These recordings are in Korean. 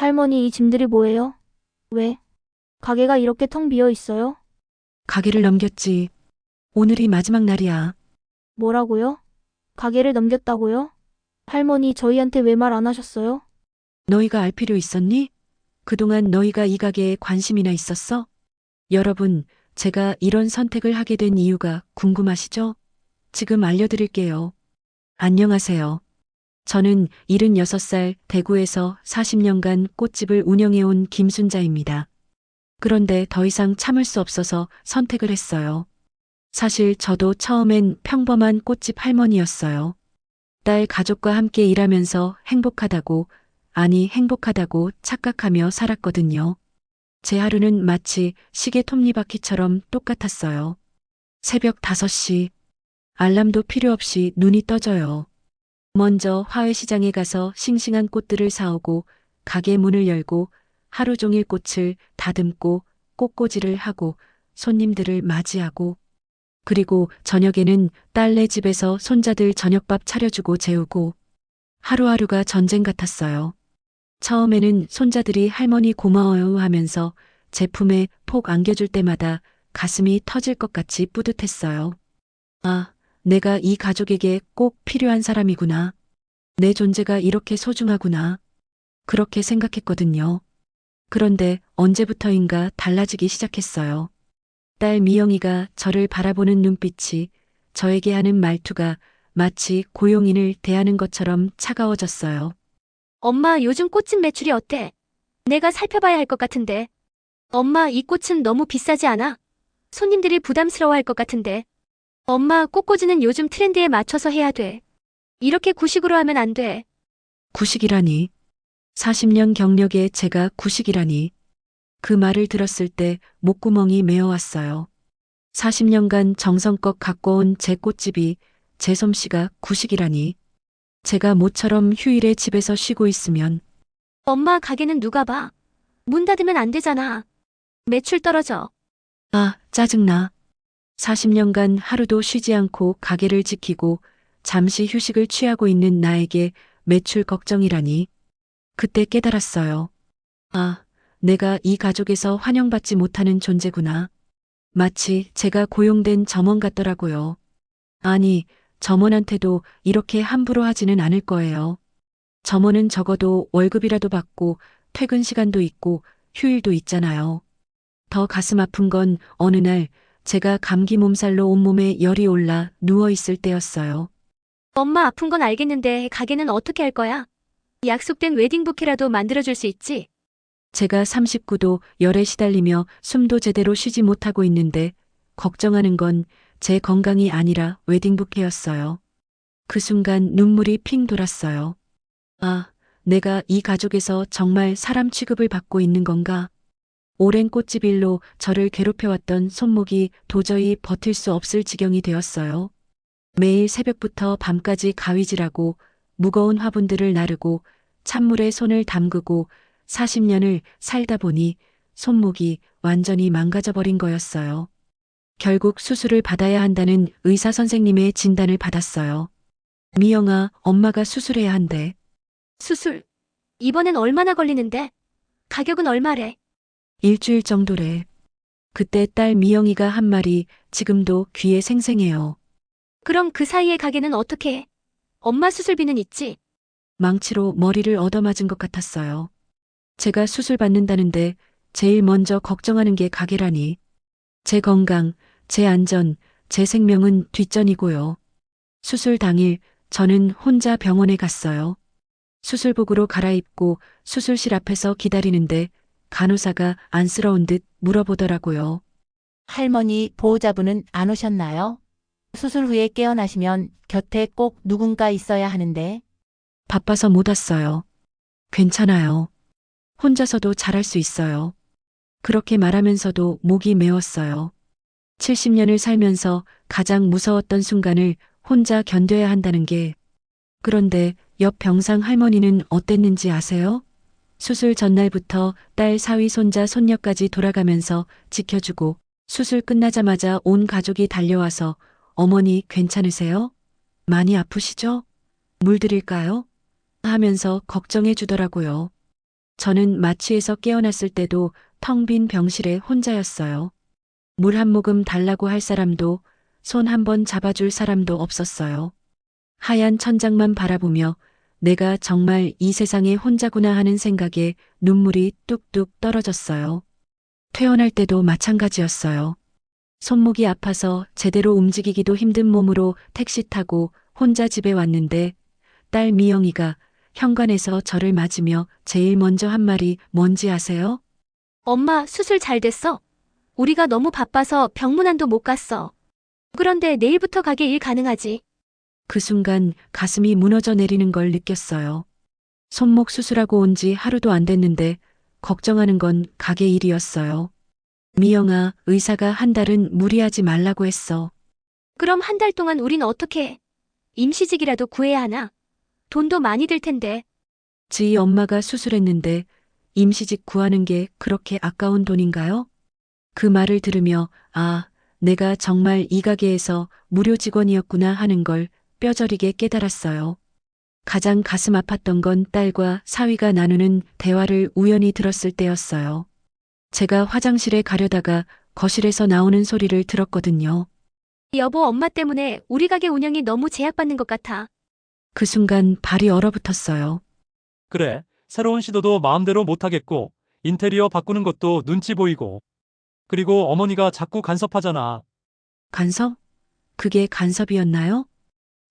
할머니, 이 짐들이 뭐예요? 왜? 가게가 이렇게 텅 비어 있어요? 가게를 넘겼지. 오늘이 마지막 날이야. 뭐라고요? 가게를 넘겼다고요? 할머니, 저희한테 왜 말 안 하셨어요? 너희가 알 필요 있었니? 그동안 너희가 이 가게에 관심이나 있었어? 여러분, 제가 이런 선택을 하게 된 이유가 궁금하시죠? 지금 알려드릴게요. 안녕하세요. 저는 76살 대구에서 40년간 꽃집을 운영해온 김순자입니다. 그런데 더 이상 참을 수 없어서 선택을 했어요. 사실 저도 처음엔 평범한 꽃집 할머니였어요. 딸 가족과 함께 일하면서 행복하다고 착각하며 살았거든요. 제 하루는 마치 시계 톱니바퀴처럼 똑같았어요. 새벽 5시, 알람도 필요 없이 눈이 떠져요. 먼저 화훼시장에 가서 싱싱한 꽃들을 사오고 가게 문을 열고 하루 종일 꽃을 다듬고 꽃꽂이를 하고 손님들을 맞이하고 그리고 저녁에는 딸네 집에서 손자들 저녁밥 차려주고 재우고 하루하루가 전쟁 같았어요. 처음에는 손자들이 할머니 고마워요 하면서 제품에 폭 안겨줄 때마다 가슴이 터질 것 같이 뿌듯했어요. 아, 내가 이 가족에게 꼭 필요한 사람이구나. 내 존재가 이렇게 소중하구나. 그렇게 생각했거든요. 그런데 언제부터인가 달라지기 시작했어요. 딸 미영이가 저를 바라보는 눈빛이, 저에게 하는 말투가 마치 고용인을 대하는 것처럼 차가워졌어요. 엄마, 요즘 꽃집 매출이 어때? 내가 살펴봐야 할 것 같은데. 엄마, 이 꽃은 너무 비싸지 않아? 손님들이 부담스러워할 것 같은데. 엄마, 꽃꽂이는 요즘 트렌드에 맞춰서 해야 돼. 이렇게 구식으로 하면 안 돼. 구식이라니. 40년 경력에 제가 구식이라니. 그 말을 들었을 때 목구멍이 메어왔어요. 40년간 정성껏 가꿔온 제 꽃집이 제 솜씨가 구식이라니. 제가 모처럼 휴일에 집에서 쉬고 있으면 엄마, 가게는 누가 봐? 문 닫으면 안 되잖아. 매출 떨어져. 아, 짜증나. 40년간 하루도 쉬지 않고 가게를 지키고 잠시 휴식을 취하고 있는 나에게 매출 걱정이라니. 그때 깨달았어요. 아, 내가 이 가족에서 환영받지 못하는 존재구나. 마치 제가 고용된 점원 같더라고요. 아니, 점원한테도 이렇게 함부로 하지는 않을 거예요. 점원은 적어도 월급이라도 받고 퇴근 시간도 있고 휴일도 있잖아요. 더 가슴 아픈 건 어느 날 제가 감기 몸살로 온몸에 열이 올라 누워 있을 때였어요. 엄마, 아픈 건 알겠는데 가게는 어떻게 할 거야? 약속된 웨딩 부케라도 만들어줄 수 있지? 제가 39도 열에 시달리며 숨도 제대로 쉬지 못하고 있는데 걱정하는 건 제 건강이 아니라 웨딩부케였어요. 그 순간 눈물이 핑 돌았어요. 아, 내가 이 가족에서 정말 사람 취급을 받고 있는 건가? 오랜 꽃집 일로 저를 괴롭혀왔던 손목이 도저히 버틸 수 없을 지경이 되었어요. 매일 새벽부터 밤까지 가위질하고 무거운 화분들을 나르고 찬물에 손을 담그고 40년을 살다 보니 손목이 완전히 망가져 버린 거였어요. 결국 수술을 받아야 한다는 의사 선생님의 진단을 받았어요. 미영아, 엄마가 수술해야 한대. 수술. 이번엔 얼마나 걸리는데? 가격은 얼마래? 일주일 정도래. 그때 딸 미영이가 한 말이 지금도 귀에 생생해요. 그럼 그 사이에 가게는 어떻게 해? 엄마 수술비는 있지? 망치로 머리를 얻어맞은 것 같았어요. 제가 수술 받는다는데 제일 먼저 걱정하는 게 가게라니. 제 건강, 제 안전, 제 생명은 뒷전이고요. 수술 당일 저는 혼자 병원에 갔어요. 수술복으로 갈아입고 수술실 앞에서 기다리는데 간호사가 안쓰러운 듯 물어보더라고요. 할머니 보호자분은 안 오셨나요? 수술 후에 깨어나시면 곁에 꼭 누군가 있어야 하는데. 바빠서 못 왔어요. 괜찮아요. 혼자서도 잘할 수 있어요. 그렇게 말하면서도 목이 메웠어요. 70년을 살면서 가장 무서웠던 순간을 혼자 견뎌야 한다는 게. 그런데 옆 병상 할머니는 어땠는지 아세요? 수술 전날부터 딸 사위 손자 손녀까지 돌아가면서 지켜주고 수술 끝나자마자 온 가족이 달려와서 어머니 괜찮으세요? 많이 아프시죠? 물 드릴까요? 하면서 걱정해 주더라고요. 저는 마취에서 깨어났을 때도 텅 빈 병실에 혼자였어요. 물 한 모금 달라고 할 사람도 손 한 번 잡아줄 사람도 없었어요. 하얀 천장만 바라보며 내가 정말 이 세상에 혼자구나 하는 생각에 눈물이 뚝뚝 떨어졌어요. 퇴원할 때도 마찬가지였어요. 손목이 아파서 제대로 움직이기도 힘든 몸으로 택시 타고 혼자 집에 왔는데 딸 미영이가 현관에서 저를 맞으며 제일 먼저 한 말이 뭔지 아세요? 엄마, 수술 잘 됐어? 우리가 너무 바빠서 병문안도 못 갔어. 그런데 내일부터 가게 일 가능하지? 그 순간 가슴이 무너져 내리는 걸 느꼈어요. 손목 수술하고 온 지 하루도 안 됐는데 걱정하는 건 가게 일이었어요. 미영아, 의사가 한 달은 무리하지 말라고 했어. 그럼 한 달 동안 우린 어떻게 해? 임시직이라도 구해야 하나? 돈도 많이 들 텐데. 지희 엄마가 수술했는데 임시직 구하는 게 그렇게 아까운 돈인가요? 그 말을 들으며 내가 정말 이 가게에서 무료 직원이었구나 하는 걸 뼈저리게 깨달았어요. 가장 가슴 아팠던 건 딸과 사위가 나누는 대화를 우연히 들었을 때였어요. 제가 화장실에 가려다가 거실에서 나오는 소리를 들었거든요. 여보, 엄마 때문에 우리 가게 운영이 너무 제약받는 것 같아. 그 순간 발이 얼어붙었어요. 그래, 새로운 시도도 마음대로 못하겠고, 인테리어 바꾸는 것도 눈치 보이고, 그리고 어머니가 자꾸 간섭하잖아. 간섭? 그게 간섭이었나요?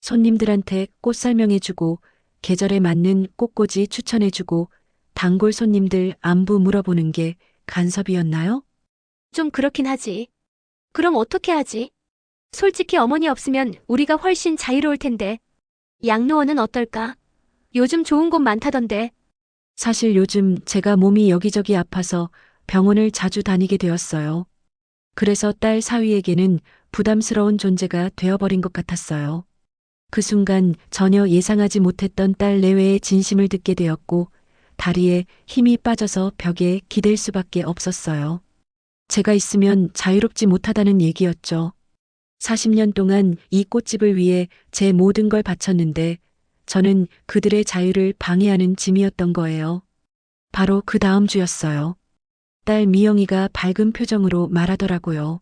손님들한테 꽃 설명해주고, 계절에 맞는 꽃꽂이 추천해주고, 단골 손님들 안부 물어보는 게 간섭이었나요? 좀 그렇긴 하지. 그럼 어떻게 하지? 솔직히 어머니 없으면 우리가 훨씬 자유로울 텐데. 양로원은 어떨까? 요즘 좋은 곳 많다던데. 사실 요즘 제가 몸이 여기저기 아파서 병원을 자주 다니게 되었어요. 그래서 딸 사위에게는 부담스러운 존재가 되어버린 것 같았어요. 그 순간 전혀 예상하지 못했던 딸 내외의 진심을 듣게 되었고 다리에 힘이 빠져서 벽에 기댈 수밖에 없었어요. 제가 있으면 자유롭지 못하다는 얘기였죠. 40년 동안 이 꽃집을 위해 제 모든 걸 바쳤는데 저는 그들의 자유를 방해하는 짐이었던 거예요. 바로 그 다음 주였어요. 딸 미영이가 밝은 표정으로 말하더라고요.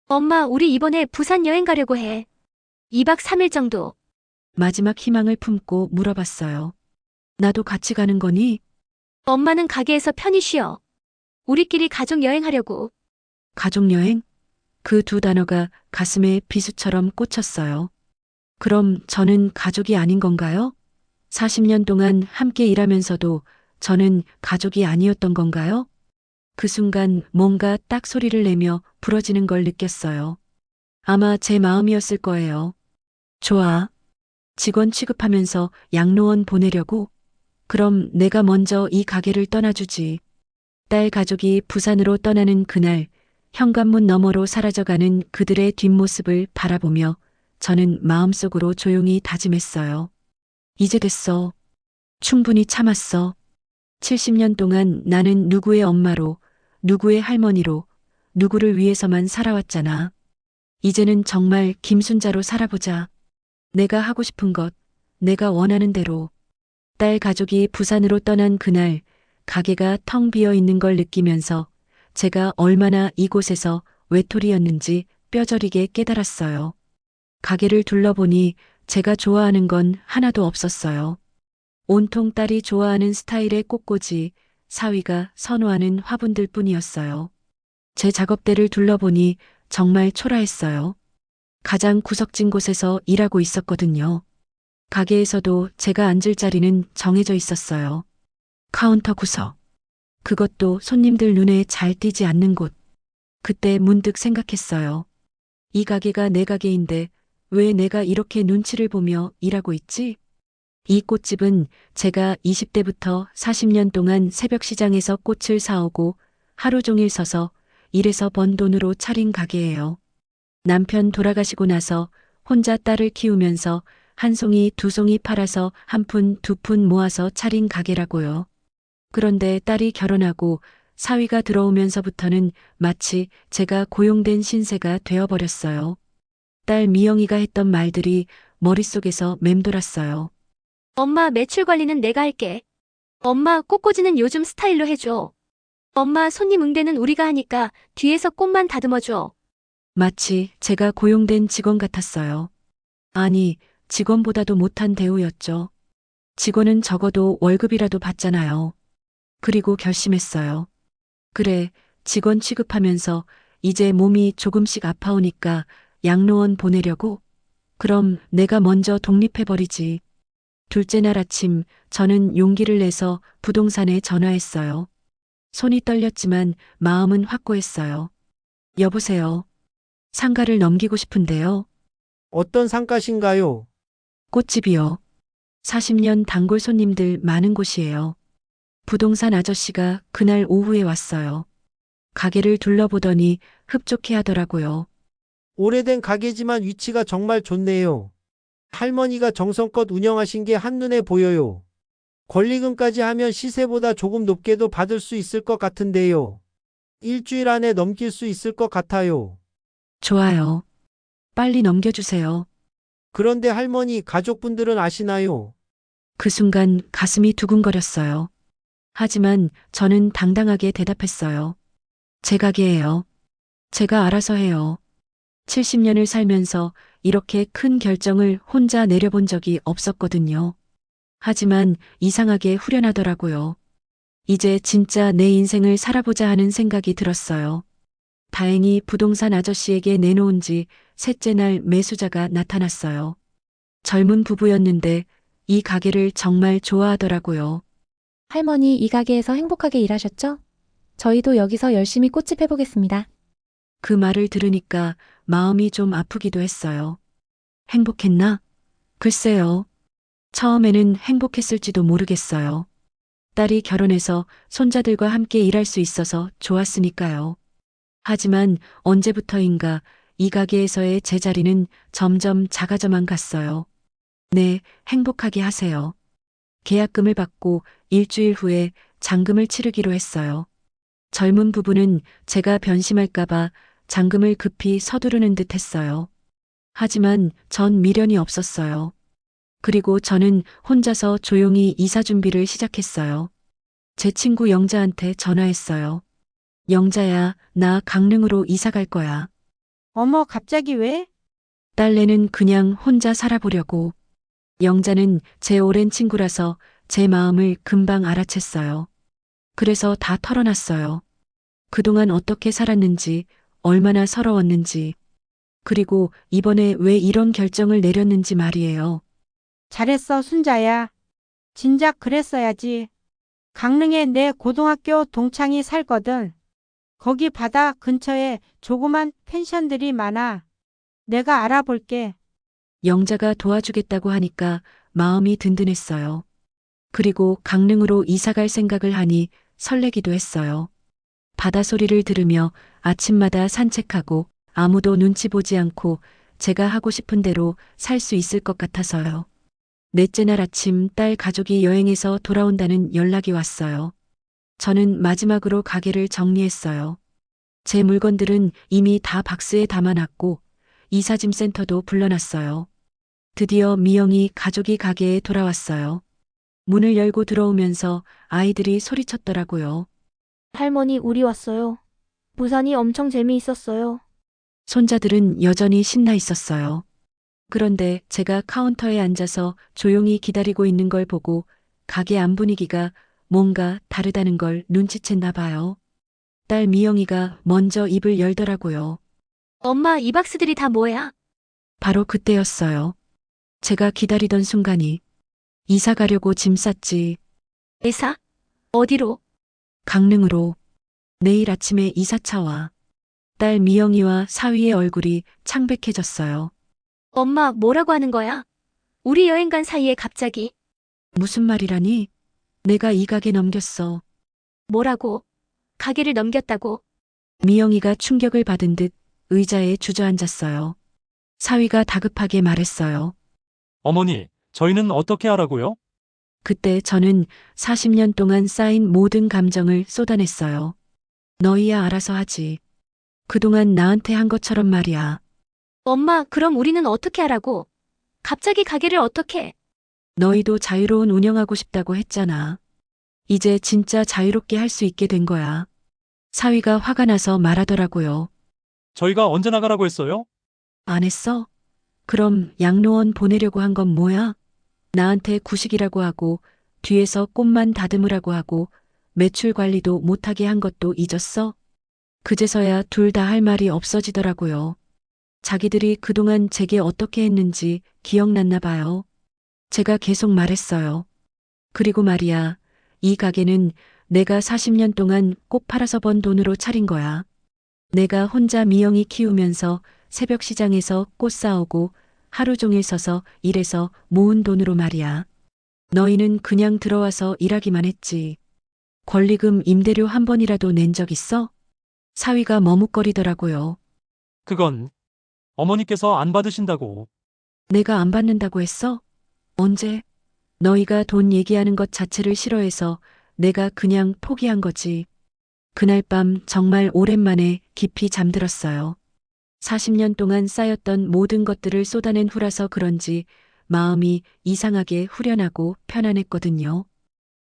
엄마, 우리 이번에 부산 여행 가려고 해. 2박 3일 정도. 마지막 희망을 품고 물어봤어요. 나도 같이 가는 거니? 엄마는 가게에서 편히 쉬어. 우리끼리 가족 여행하려고. 가족여행? 그 두 단어가 가슴에 비수처럼 꽂혔어요. 그럼 저는 가족이 아닌 건가요? 40년 동안 함께 일하면서도 저는 가족이 아니었던 건가요? 그 순간 뭔가 딱 소리를 내며 부러지는 걸 느꼈어요. 아마 제 마음이었을 거예요. 좋아. 직원 취급하면서 양로원 보내려고? 그럼 내가 먼저 이 가게를 떠나주지. 딸 가족이 부산으로 떠나는 그날, 현관문 너머로 사라져가는 그들의 뒷모습을 바라보며 저는 마음속으로 조용히 다짐했어요. 이제 됐어. 충분히 참았어. 70년 동안 나는 누구의 엄마로, 누구의 할머니로, 누구를 위해서만 살아왔잖아. 이제는 정말 김순자로 살아보자. 내가 하고 싶은 것, 내가 원하는 대로. 딸 가족이 부산으로 떠난 그날, 가게가 텅 비어 있는 걸 느끼면서 제가 얼마나 이곳에서 외톨이였는지 뼈저리게 깨달았어요. 가게를 둘러보니 제가 좋아하는 건 하나도 없었어요. 온통 딸이 좋아하는 스타일의 꽃꽂이, 사위가 선호하는 화분들 뿐이었어요. 제 작업대를 둘러보니 정말 초라했어요. 가장 구석진 곳에서 일하고 있었거든요. 가게에서도 제가 앉을 자리는 정해져 있었어요. 카운터 구석. 그것도 손님들 눈에 잘 띄지 않는 곳. 그때 문득 생각했어요. 이 가게가 내 가게인데 왜 내가 이렇게 눈치를 보며 일하고 있지? 이 꽃집은 제가 20대부터 40년 동안 새벽 시장에서 꽃을 사오고 하루 종일 서서 일해서 번 돈으로 차린 가게예요. 남편 돌아가시고 나서 혼자 딸을 키우면서 한 송이 두 송이 팔아서 한 푼 두 푼 모아서 차린 가게라고요. 그런데 딸이 결혼하고 사위가 들어오면서부터는 마치 제가 고용된 신세가 되어버렸어요. 딸 미영이가 했던 말들이 머릿속에서 맴돌았어요. 엄마, 매출 관리는 내가 할게. 엄마 꽃꽂이는 요즘 스타일로 해줘. 엄마 손님 응대는 우리가 하니까 뒤에서 꽃만 다듬어줘. 마치 제가 고용된 직원 같았어요. 아니, 직원보다도 못한 대우였죠. 직원은 적어도 월급이라도 받잖아요. 그리고 결심했어요. 그래, 직원 취급하면서 이제 몸이 조금씩 아파오니까 양로원 보내려고? 그럼 내가 먼저 독립해버리지. 둘째 날 아침 저는 용기를 내서 부동산에 전화했어요. 손이 떨렸지만 마음은 확고했어요. 여보세요. 상가를 넘기고 싶은데요. 어떤 상가신가요? 꽃집이요. 40년 단골 손님들 많은 곳이에요. 부동산 아저씨가 그날 오후에 왔어요. 가게를 둘러보더니 흡족해 하더라고요. 오래된 가게지만 위치가 정말 좋네요. 할머니가 정성껏 운영하신 게 한눈에 보여요. 권리금까지 하면 시세보다 조금 높게도 받을 수 있을 것 같은데요. 일주일 안에 넘길 수 있을 것 같아요. 좋아요. 빨리 넘겨주세요. 그런데 할머니 가족분들은 아시나요? 그 순간 가슴이 두근거렸어요. 하지만 저는 당당하게 대답했어요. 제 가게예요. 제가 알아서 해요. 70년을 살면서 이렇게 큰 결정을 혼자 내려본 적이 없었거든요. 하지만 이상하게 후련하더라고요. 이제 진짜 내 인생을 살아보자 하는 생각이 들었어요. 다행히 부동산 아저씨에게 내놓은 지 셋째 날 매수자가 나타났어요. 젊은 부부였는데 이 가게를 정말 좋아하더라고요. 할머니 이 가게에서 행복하게 일하셨죠? 저희도 여기서 열심히 꽃집 해보겠습니다. 그 말을 들으니까 마음이 좀 아프기도 했어요. 행복했나? 글쎄요. 처음에는 행복했을지도 모르겠어요. 딸이 결혼해서 손자들과 함께 일할 수 있어서 좋았으니까요. 하지만 언제부터인가 이 가게에서의 제 자리는 점점 작아져만 갔어요. 네, 행복하게 하세요. 계약금을 받고 일주일 후에 잔금을 치르기로 했어요. 젊은 부부는 제가 변심할까봐 잔금을 급히 서두르는 듯 했어요. 하지만 전 미련이 없었어요. 그리고 저는 혼자서 조용히 이사 준비를 시작했어요. 제 친구 영자한테 전화했어요. 영자야, 나 강릉으로 이사 갈 거야. 어머, 갑자기 왜? 딸내는 그냥 혼자 살아보려고. 영자는 제 오랜 친구라서 제 마음을 금방 알아챘어요. 그래서 다 털어놨어요. 그동안 어떻게 살았는지, 얼마나 서러웠는지, 그리고 이번에 왜 이런 결정을 내렸는지 말이에요. 잘했어, 순자야. 진작 그랬어야지. 강릉에 내 고등학교 동창이 살거든. 거기 바다 근처에 조그만 펜션들이 많아. 내가 알아볼게. 영자가 도와주겠다고 하니까 마음이 든든했어요. 그리고 강릉으로 이사 갈 생각을 하니 설레기도 했어요. 바다 소리를 들으며 아침마다 산책하고 아무도 눈치 보지 않고 제가 하고 싶은 대로 살 수 있을 것 같아서요. 넷째 날 아침 딸 가족이 여행해서 돌아온다는 연락이 왔어요. 저는 마지막으로 가게를 정리했어요. 제 물건들은 이미 다 박스에 담아놨고 이사짐 센터도 불러놨어요. 드디어 미영이 가족이 가게에 돌아왔어요. 문을 열고 들어오면서 아이들이 소리쳤더라고요. 할머니, 우리 왔어요. 부산이 엄청 재미있었어요. 손자들은 여전히 신나 있었어요. 그런데 제가 카운터에 앉아서 조용히 기다리고 있는 걸 보고 가게 안 분위기가 뭔가 다르다는 걸 눈치챘나 봐요. 딸 미영이가 먼저 입을 열더라고요. 엄마 이 박스들이 다 뭐야? 바로 그때였어요. 제가 기다리던 순간이. 이사 가려고 짐 쌌지. 회사? 어디로? 강릉으로. 내일 아침에 이사차 와. 딸 미영이와 사위의 얼굴이 창백해졌어요. 엄마 뭐라고 하는 거야? 우리 여행 간 사이에 갑자기. 무슨 말이라니? 내가 이 가게 넘겼어. 뭐라고? 가게를 넘겼다고? 미영이가 충격을 받은 듯 의자에 주저앉았어요. 사위가 다급하게 말했어요. 어머니, 저희는 어떻게 하라고요? 그때 저는 40년 동안 쌓인 모든 감정을 쏟아냈어요. 너희야 알아서 하지. 그동안 나한테 한 것처럼 말이야. 엄마 그럼 우리는 어떻게 하라고? 갑자기 가게를 어떻게? 너희도 자유로운 운영하고 싶다고 했잖아. 이제 진짜 자유롭게 할 수 있게 된 거야. 사위가 화가 나서 말하더라고요. 저희가 언제 나가라고 했어요? 안 했어? 그럼 양로원 보내려고 한 건 뭐야? 나한테 구식이라고 하고 뒤에서 꽃만 다듬으라고 하고 매출 관리도 못하게 한 것도 잊었어? 그제서야 둘 다 할 말이 없어지더라고요. 자기들이 그동안 제게 어떻게 했는지 기억났나 봐요. 제가 계속 말했어요. 그리고 말이야, 이 가게는 내가 40년 동안 꽃 팔아서 번 돈으로 차린 거야. 내가 혼자 미영이 키우면서 새벽 시장에서 꽃 사오고 하루 종일 서서 일해서 모은 돈으로 말이야. 너희는 그냥 들어와서 일하기만 했지. 권리금 임대료 한 번이라도 낸 적 있어? 사위가 머뭇거리더라고요. 그건 어머니께서 안 받으신다고. 내가 안 받는다고 했어? 언제? 너희가 돈 얘기하는 것 자체를 싫어해서 내가 그냥 포기한 거지. 그날 밤 정말 오랜만에 깊이 잠들었어요. 40년 동안 쌓였던 모든 것들을 쏟아낸 후라서 그런지 마음이 이상하게 후련하고 편안했거든요.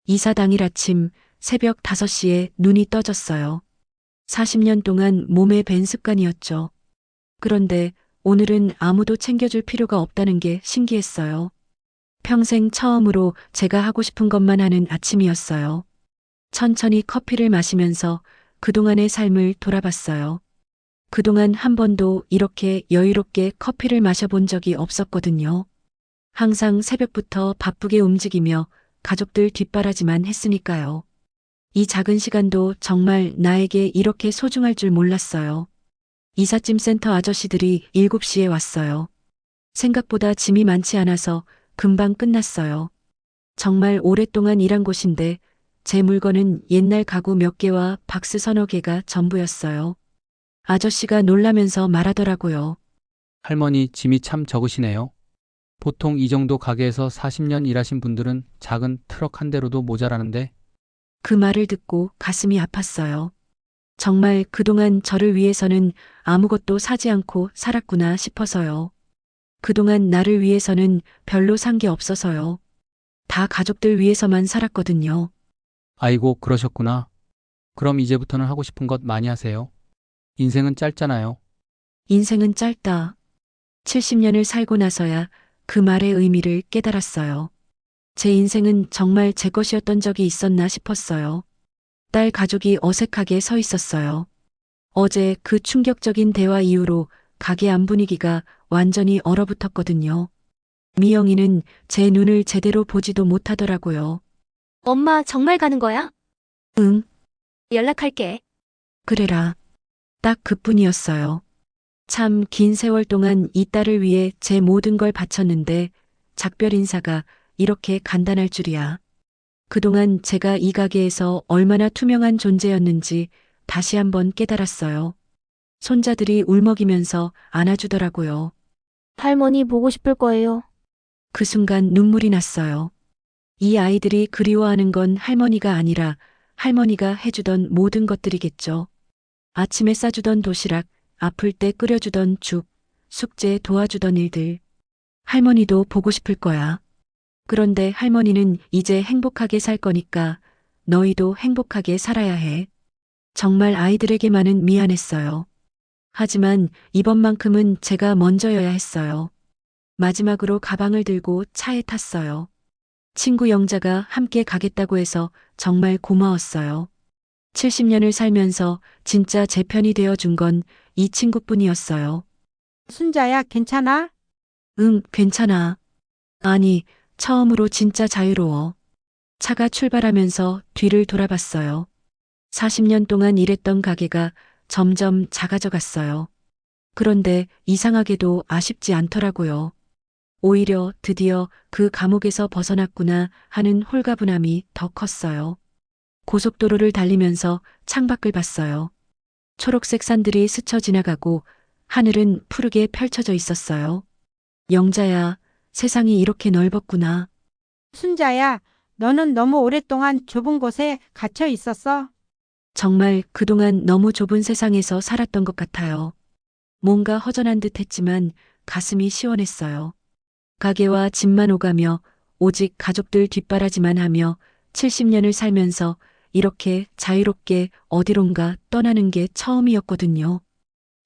이사 당일 아침 새벽 5시에 눈이 떠졌어요. 40년 동안 몸에 밴 습관이었죠. 그런데 오늘은 아무도 챙겨줄 필요가 없다는 게 신기했어요. 평생 처음으로 제가 하고 싶은 것만 하는 아침이었어요. 천천히 커피를 마시면서 그동안의 삶을 돌아봤어요. 그동안 한 번도 이렇게 여유롭게 커피를 마셔본 적이 없었거든요. 항상 새벽부터 바쁘게 움직이며 가족들 뒷바라지만 했으니까요. 이 작은 시간도 정말 나에게 이렇게 소중할 줄 몰랐어요. 이삿짐 센터 아저씨들이 7시에 왔어요. 생각보다 짐이 많지 않아서 금방 끝났어요. 정말 오랫동안 일한 곳인데 제 물건은 옛날 가구 몇 개와 박스 서너 개가 전부였어요. 아저씨가 놀라면서 말하더라고요. 할머니 짐이 참 적으시네요. 보통 이 정도 가게에서 40년 일하신 분들은 작은 트럭 한 대로도 모자라는데. 그 말을 듣고 가슴이 아팠어요. 정말 그동안 저를 위해서는 아무것도 사지 않고 살았구나 싶어서요. 그동안 나를 위해서는 별로 산 게 없어서요. 다 가족들 위해서만 살았거든요. 아이고, 그러셨구나. 그럼 이제부터는 하고 싶은 것 많이 하세요. 인생은 짧잖아요. 인생은 짧다. 70년을 살고 나서야 그 말의 의미를 깨달았어요. 제 인생은 정말 제 것이었던 적이 있었나 싶었어요. 딸 가족이 어색하게 서 있었어요. 어제 그 충격적인 대화 이후로 가게 안 분위기가 완전히 얼어붙었거든요. 미영이는 제 눈을 제대로 보지도 못하더라고요. 엄마 정말 가는 거야? 응, 연락할게. 그래라. 딱 그뿐이었어요. 참 긴 세월 동안 이 딸을 위해 제 모든 걸 바쳤는데 작별 인사가 이렇게 간단할 줄이야. 그동안 제가 이 가게에서 얼마나 투명한 존재였는지 다시 한번 깨달았어요. 손자들이 울먹이면서 안아주더라고요. 할머니 보고 싶을 거예요. 그 순간 눈물이 났어요. 이 아이들이 그리워하는 건 할머니가 아니라 할머니가 해주던 모든 것들이겠죠. 아침에 싸주던 도시락, 아플 때 끓여주던 죽, 숙제 도와주던 일들. 할머니도 보고 싶을 거야. 그런데 할머니는 이제 행복하게 살 거니까 너희도 행복하게 살아야 해. 정말 아이들에게만은 미안했어요. 하지만 이번만큼은 제가 먼저여야 했어요. 마지막으로 가방을 들고 차에 탔어요. 친구 영자가 함께 가겠다고 해서 정말 고마웠어요. 70년을 살면서 진짜 제 편이 되어준 건 이 친구뿐이었어요. 순자야, 괜찮아? 응, 괜찮아. 아니, 처음으로 진짜 자유로워. 차가 출발하면서 뒤를 돌아봤어요. 40년 동안 일했던 가게가 점점 작아져 갔어요. 그런데 이상하게도 아쉽지 않더라고요. 오히려 드디어 그 감옥에서 벗어났구나 하는 홀가분함이 더 컸어요. 고속도로를 달리면서 창밖을 봤어요. 초록색 산들이 스쳐 지나가고 하늘은 푸르게 펼쳐져 있었어요. 영자야, 세상이 이렇게 넓었구나. 순자야, 너는 너무 오랫동안 좁은 곳에 갇혀 있었어. 정말 그동안 너무 좁은 세상에서 살았던 것 같아요. 뭔가 허전한 듯 했지만 가슴이 시원했어요. 가게와 집만 오가며 오직 가족들 뒷바라지만 하며 70년을 살면서 이렇게 자유롭게 어디론가 떠나는 게 처음이었거든요.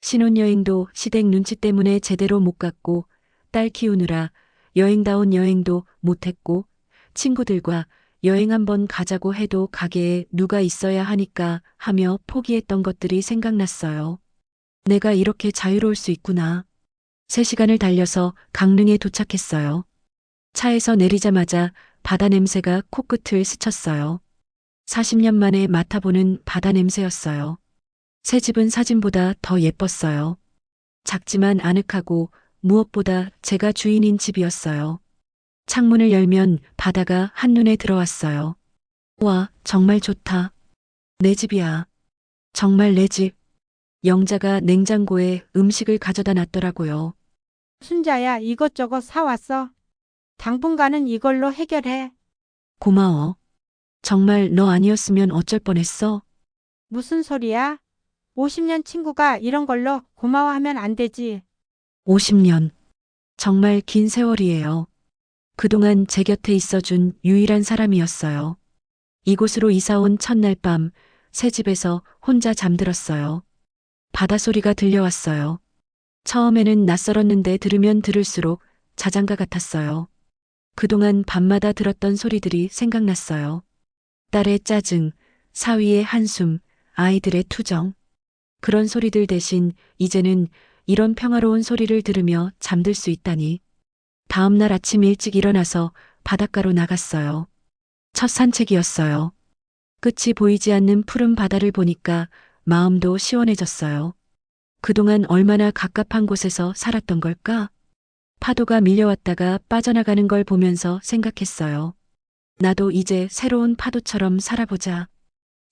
신혼여행도 시댁 눈치 때문에 제대로 못 갔고, 딸 키우느라 여행다운 여행도 못했고, 친구들과 여행 한번 가자고 해도 가게에 누가 있어야 하니까 하며 포기했던 것들이 생각났어요. 내가 이렇게 자유로울 수 있구나. 3시간을 달려서 강릉에 도착했어요. 차에서 내리자마자 바다 냄새가 코끝을 스쳤어요. 40년 만에 맡아보는 바다 냄새였어요. 새 집은 사진보다 더 예뻤어요. 작지만 아늑하고 무엇보다 제가 주인인 집이었어요. 창문을 열면 바다가 한눈에 들어왔어요. 와, 정말 좋다. 내 집이야. 정말 내 집. 영자가 냉장고에 음식을 가져다 놨더라고요. 순자야, 이것저것 사왔어. 당분간은 이걸로 해결해. 고마워. 정말 너 아니었으면 어쩔 뻔했어? 무슨 소리야? 50년 친구가 이런 걸로 고마워하면 안 되지. 50년. 정말 긴 세월이에요. 그동안 제 곁에 있어준 유일한 사람이었어요. 이곳으로 이사온 첫날 밤, 새 집에서 혼자 잠들었어요. 바다소리가 들려왔어요. 처음에는 낯설었는데 들으면 들을수록 자장가 같았어요. 그동안 밤마다 들었던 소리들이 생각났어요. 딸의 짜증, 사위의 한숨, 아이들의 투정. 그런 소리들 대신 이제는 이런 평화로운 소리를 들으며 잠들 수 있다니. 다음 날 아침 일찍 일어나서 바닷가로 나갔어요. 첫 산책이었어요. 끝이 보이지 않는 푸른 바다를 보니까 마음도 시원해졌어요. 그동안 얼마나 갑갑한 곳에서 살았던 걸까? 파도가 밀려왔다가 빠져나가는 걸 보면서 생각했어요. 나도 이제 새로운 파도처럼 살아보자.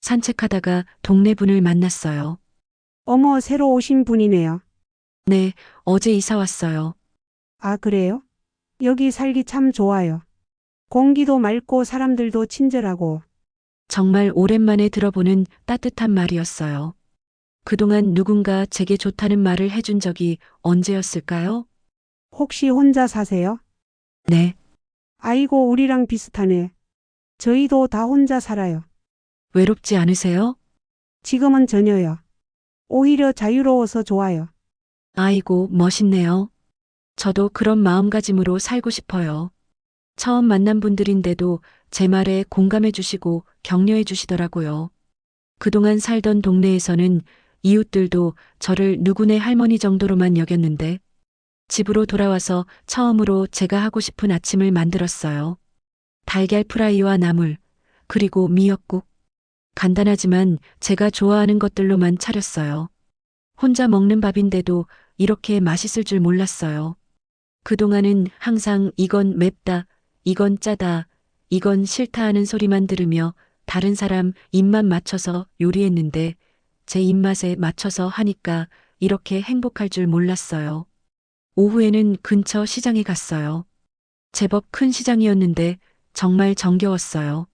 산책하다가 동네 분을 만났어요. 어머, 새로 오신 분이네요. 네, 어제 이사 왔어요. 아, 그래요? 여기 살기 참 좋아요. 공기도 맑고 사람들도 친절하고. 정말 오랜만에 들어보는 따뜻한 말이었어요. 그동안 누군가 제게 좋다는 말을 해준 적이 언제였을까요? 혹시 혼자 사세요? 네, 아이고, 우리랑 비슷하네. 저희도 다 혼자 살아요. 외롭지 않으세요? 지금은 전혀요. 오히려 자유로워서 좋아요. 아이고, 멋있네요. 저도 그런 마음가짐으로 살고 싶어요. 처음 만난 분들인데도 제 말에 공감해 주시고 격려해 주시더라고요. 그동안 살던 동네에서는 이웃들도 저를 누구네 할머니 정도로만 여겼는데 집으로 돌아와서 처음으로 제가 하고 싶은 아침을 만들었어요. 달걀 프라이와 나물, 그리고 미역국. 간단하지만 제가 좋아하는 것들로만 차렸어요. 혼자 먹는 밥인데도 이렇게 맛있을 줄 몰랐어요. 그동안은 항상 이건 맵다, 이건 짜다, 이건 싫다 하는 소리만 들으며 다른 사람 입맛 맞춰서 요리했는데 제 입맛에 맞춰서 하니까 이렇게 행복할 줄 몰랐어요. 오후에는 근처 시장에 갔어요. 제법 큰 시장이었는데 정말 정겨웠어요.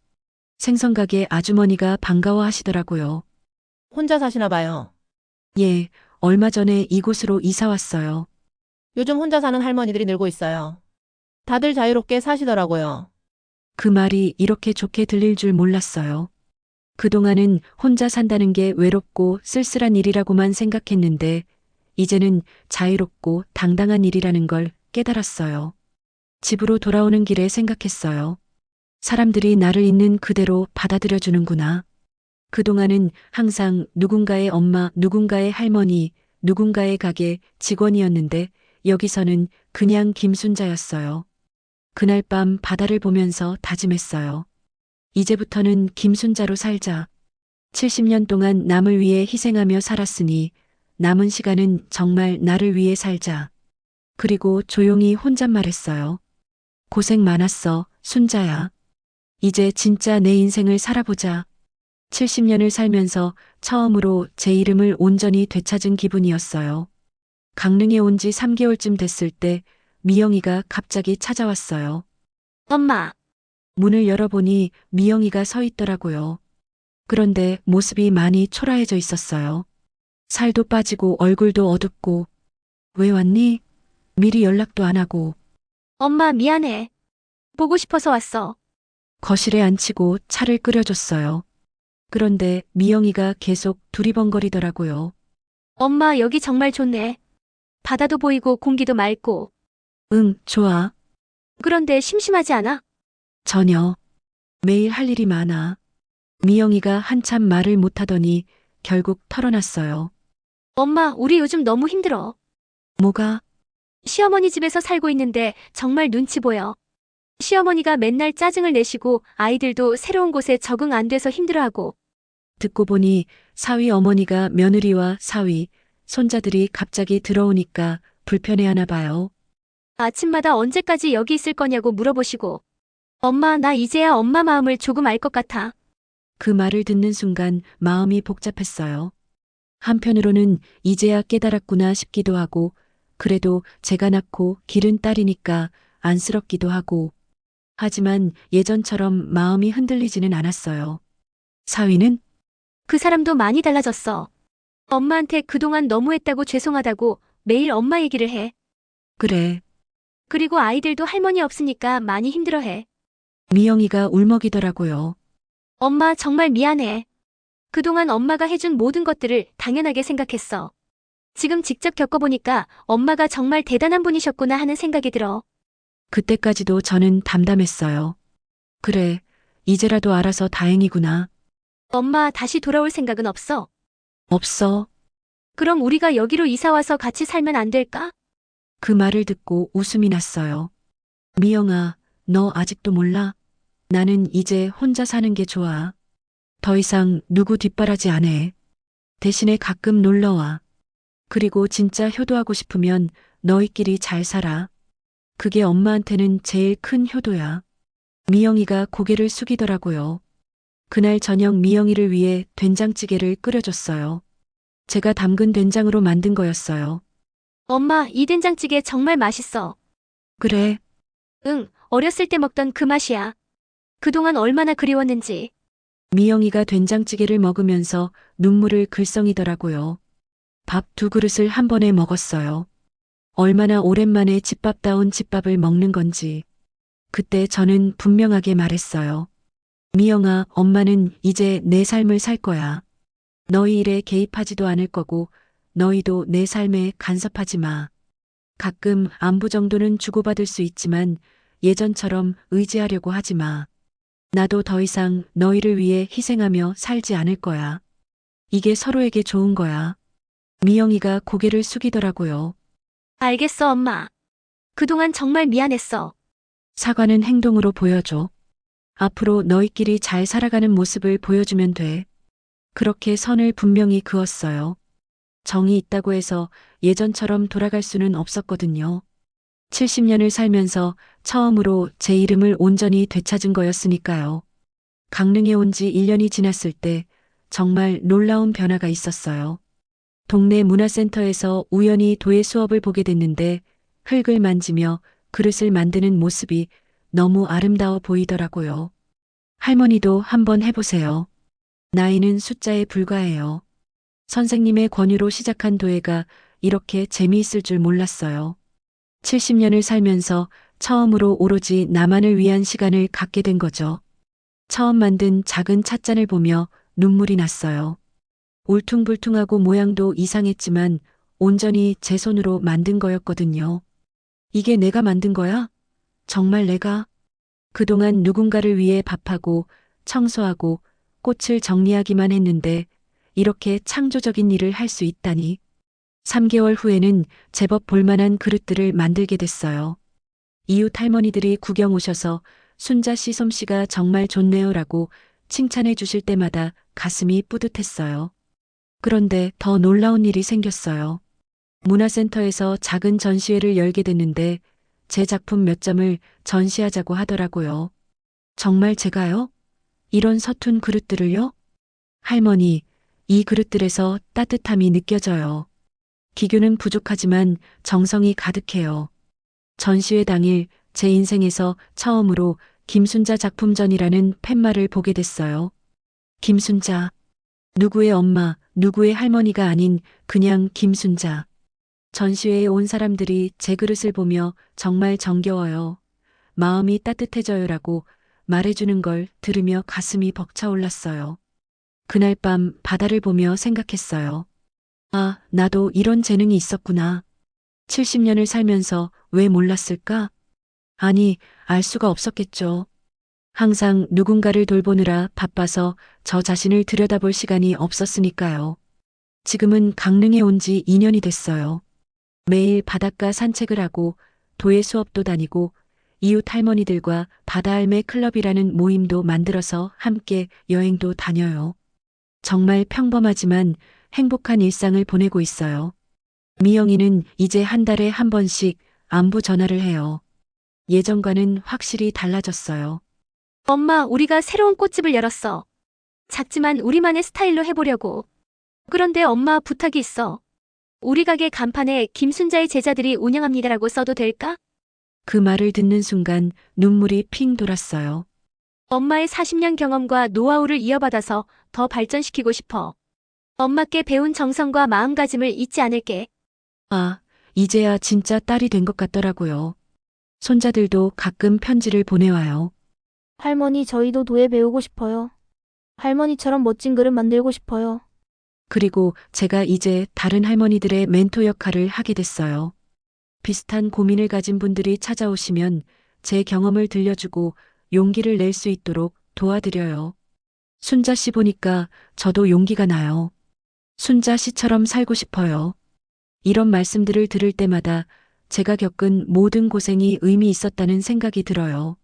생선가게 아주머니가 반가워하시더라고요. 혼자 사시나 봐요. 예, 얼마 전에 이곳으로 이사 왔어요. 요즘 혼자 사는 할머니들이 늘고 있어요. 다들 자유롭게 사시더라고요. 그 말이 이렇게 좋게 들릴 줄 몰랐어요. 그동안은 혼자 산다는 게 외롭고 쓸쓸한 일이라고만 생각했는데 이제는 자유롭고 당당한 일이라는 걸 깨달았어요. 집으로 돌아오는 길에 생각했어요. 사람들이 나를 있는 그대로 받아들여 주는구나. 그동안은 항상 누군가의 엄마, 누군가의 할머니, 누군가의 가게 직원이었는데 여기서는 그냥 김순자였어요. 그날 밤 바다를 보면서 다짐했어요. 이제부터는 김순자로 살자. 70년 동안 남을 위해 희생하며 살았으니 남은 시간은 정말 나를 위해 살자. 그리고 조용히 혼잣말했어요. 고생 많았어, 순자야. 이제 진짜 내 인생을 살아보자. 70년을 살면서 처음으로 제 이름을 온전히 되찾은 기분이었어요. 강릉에 온 지 3개월쯤 됐을 때 미영이가 갑자기 찾아왔어요. 엄마, 문을 열어보니 미영이가 서 있더라고요. 그런데 모습이 많이 초라해져 있었어요. 살도 빠지고 얼굴도 어둡고. 왜 왔니? 미리 연락도 안 하고. 엄마 미안해. 보고 싶어서 왔어. 거실에 앉히고 차를 끓여줬어요. 그런데 미영이가 계속 두리번거리더라고요. 엄마, 여기 정말 좋네. 바다도 보이고 공기도 맑고. 응, 좋아. 그런데 심심하지 않아? 전혀. 매일 할 일이 많아. 미영이가 한참 말을 못하더니 결국 털어놨어요. 엄마, 우리 요즘 너무 힘들어. 뭐가? 시어머니 집에서 살고 있는데 정말 눈치 보여. 시어머니가 맨날 짜증을 내시고 아이들도 새로운 곳에 적응 안 돼서 힘들어하고. 듣고 보니 사위 어머니가 며느리와 사위, 손자들이 갑자기 들어오니까 불편해하나 봐요. 아침마다 언제까지 여기 있을 거냐고 물어보시고. 엄마, 나 이제야 엄마 마음을 조금 알 것 같아. 그 말을 듣는 순간 마음이 복잡했어요. 한편으로는 이제야 깨달았구나 싶기도 하고, 그래도 제가 낳고 기른 딸이니까 안쓰럽기도 하고, 하지만 예전처럼 마음이 흔들리지는 않았어요. 사위는? 그 사람도 많이 달라졌어. 엄마한테 그동안 너무했다고 죄송하다고 매일 엄마 얘기를 해. 그래. 그리고 아이들도 할머니 없으니까 많이 힘들어해. 미영이가 울먹이더라고요. 엄마, 정말 미안해. 그동안 엄마가 해준 모든 것들을 당연하게 생각했어. 지금 직접 겪어보니까 엄마가 정말 대단한 분이셨구나 하는 생각이 들어. 그때까지도 저는 담담했어요. 그래, 이제라도 알아서 다행이구나. 엄마, 다시 돌아올 생각은 없어? 없어. 그럼 우리가 여기로 이사와서 같이 살면 안 될까? 그 말을 듣고 웃음이 났어요. 미영아, 너 아직도 몰라? 나는 이제 혼자 사는 게 좋아. 더 이상 누구 뒷바라지 안 해. 대신에 가끔 놀러와. 그리고 진짜 효도하고 싶으면 너희끼리 잘 살아. 그게 엄마한테는 제일 큰 효도야. 미영이가 고개를 숙이더라고요. 그날 저녁 미영이를 위해 된장찌개를 끓여줬어요. 제가 담근 된장으로 만든 거였어요. 엄마, 이 된장찌개 정말 맛있어. 그래, 응, 어렸을 때 먹던 그 맛이야. 그동안 얼마나 그리웠는지. 미영이가 된장찌개를 먹으면서 눈물을 글썽이더라고요. 밥 2그릇을 한 번에 먹었어요. 얼마나 오랜만에 집밥다운 집밥을 먹는 건지. 그때 저는 분명하게 말했어요. 미영아, 엄마는 이제 내 삶을 살 거야. 너희 일에 개입하지도 않을 거고, 너희도 내 삶에 간섭하지 마. 가끔 안부 정도는 주고받을 수 있지만 예전처럼 의지하려고 하지 마. 나도 더 이상 너희를 위해 희생하며 살지 않을 거야. 이게 서로에게 좋은 거야. 미영이가 고개를 숙이더라고요. 알겠어, 엄마. 그동안 정말 미안했어. 사과는 행동으로 보여줘. 앞으로 너희끼리 잘 살아가는 모습을 보여주면 돼. 그렇게 선을 분명히 그었어요. 정이 있다고 해서 예전처럼 돌아갈 수는 없었거든요. 70년을 살면서 처음으로 제 이름을 온전히 되찾은 거였으니까요. 강릉에 온 지 1년이 지났을 때 정말 놀라운 변화가 있었어요. 동네 문화센터에서 우연히 도예 수업을 보게 됐는데 흙을 만지며 그릇을 만드는 모습이 너무 아름다워 보이더라고요. 할머니도 한번 해보세요. 나이는 숫자에 불과해요. 선생님의 권유로 시작한 도예가 이렇게 재미있을 줄 몰랐어요. 70년을 살면서 처음으로 오로지 나만을 위한 시간을 갖게 된 거죠. 처음 만든 작은 찻잔을 보며 눈물이 났어요. 울퉁불퉁하고 모양도 이상했지만 온전히 제 손으로 만든 거였거든요. 이게 내가 만든 거야? 정말 내가? 그동안 누군가를 위해 밥하고 청소하고 꽃을 정리하기만 했는데 이렇게 창조적인 일을 할 수 있다니. 3개월 후에는 제법 볼만한 그릇들을 만들게 됐어요. 이웃 할머니들이 구경 오셔서 순자 씨 솜씨가 정말 좋네요라고 칭찬해 주실 때마다 가슴이 뿌듯했어요. 그런데 더 놀라운 일이 생겼어요. 문화센터에서 작은 전시회를 열게 됐는데 제 작품 몇 점을 전시하자고 하더라고요. 정말 제가요? 이런 서툰 그릇들을요? 할머니, 이 그릇들에서 따뜻함이 느껴져요. 기교는 부족하지만 정성이 가득해요. 전시회 당일 제 인생에서 처음으로 김순자 작품전이라는 팻말을 보게 됐어요. 김순자. 누구의 엄마, 누구의 할머니가 아닌 그냥 김순자. 전시회에 온 사람들이 제 그릇을 보며 정말 정겨워요. 마음이 따뜻해져요라고 말해주는 걸 들으며 가슴이 벅차올랐어요. 그날 밤 바다를 보며 생각했어요. 아, 나도 이런 재능이 있었구나. 70년을 살면서 왜 몰랐을까? 아니, 알 수가 없었겠죠. 항상 누군가를 돌보느라 바빠서 저 자신을 들여다볼 시간이 없었으니까요. 지금은 강릉에 온 지 2년이 됐어요. 매일 바닷가 산책을 하고 도예 수업도 다니고 이웃 할머니들과 바다할매 클럽이라는 모임도 만들어서 함께 여행도 다녀요. 정말 평범하지만 행복한 일상을 보내고 있어요. 미영이는 이제 한 달에 한 번씩 안부 전화를 해요. 예전과는 확실히 달라졌어요. 엄마, 우리가 새로운 꽃집을 열었어. 작지만 우리만의 스타일로 해보려고. 그런데 엄마, 부탁이 있어. 우리 가게 간판에 김순자의 제자들이 운영합니다라고 써도 될까? 그 말을 듣는 순간 눈물이 핑 돌았어요. 엄마의 40년 경험과 노하우를 이어받아서 더 발전시키고 싶어. 엄마께 배운 정성과 마음가짐을 잊지 않을게. 아, 이제야 진짜 딸이 된 것 같더라고요. 손자들도 가끔 편지를 보내와요. 할머니, 저희도 도예 배우고 싶어요. 할머니처럼 멋진 그릇 만들고 싶어요. 그리고 제가 이제 다른 할머니들의 멘토 역할을 하게 됐어요. 비슷한 고민을 가진 분들이 찾아오시면 제 경험을 들려주고 용기를 낼 수 있도록 도와드려요. 순자 씨 보니까 저도 용기가 나요. 순자 씨처럼 살고 싶어요. 이런 말씀들을 들을 때마다 제가 겪은 모든 고생이 의미 있었다는 생각이 들어요.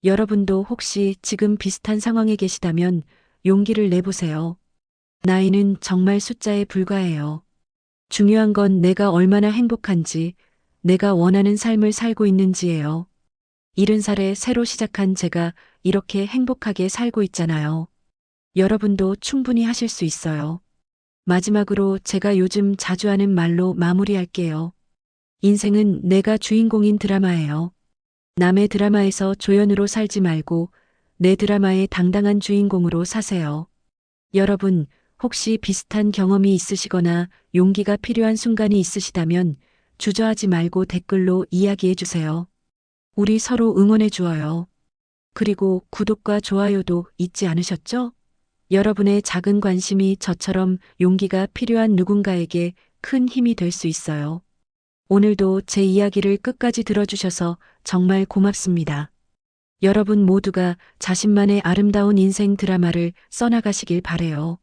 여러분도 혹시 지금 비슷한 상황에 계시다면 용기를 내보세요. 나이는 정말 숫자에 불과해요. 중요한 건 내가 얼마나 행복한지, 내가 원하는 삶을 살고 있는지예요. 70살에 새로 시작한 제가 이렇게 행복하게 살고 있잖아요. 여러분도 충분히 하실 수 있어요. 마지막으로 제가 요즘 자주 하는 말로 마무리할게요. 인생은 내가 주인공인 드라마예요. 남의 드라마에서 조연으로 살지 말고 내 드라마의 당당한 주인공으로 사세요. 여러분, 혹시 비슷한 경험이 있으시거나 용기가 필요한 순간이 있으시다면 주저하지 말고 댓글로 이야기해 주세요. 우리 서로 응원해 주어요. 그리고 구독과 좋아요도 잊지 않으셨죠? 여러분의 작은 관심이 저처럼 용기가 필요한 누군가에게 큰 힘이 될 수 있어요. 오늘도 제 이야기를 끝까지 들어주셔서 정말 고맙습니다. 여러분 모두가 자신만의 아름다운 인생 드라마를 써나가시길 바래요.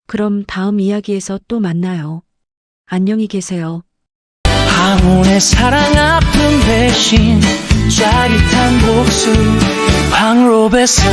그럼 다음 이야기에서 또 만나요. 안녕히 계세요. 황혼의 사랑 아픈 배신 짜릿한 복수 황로베사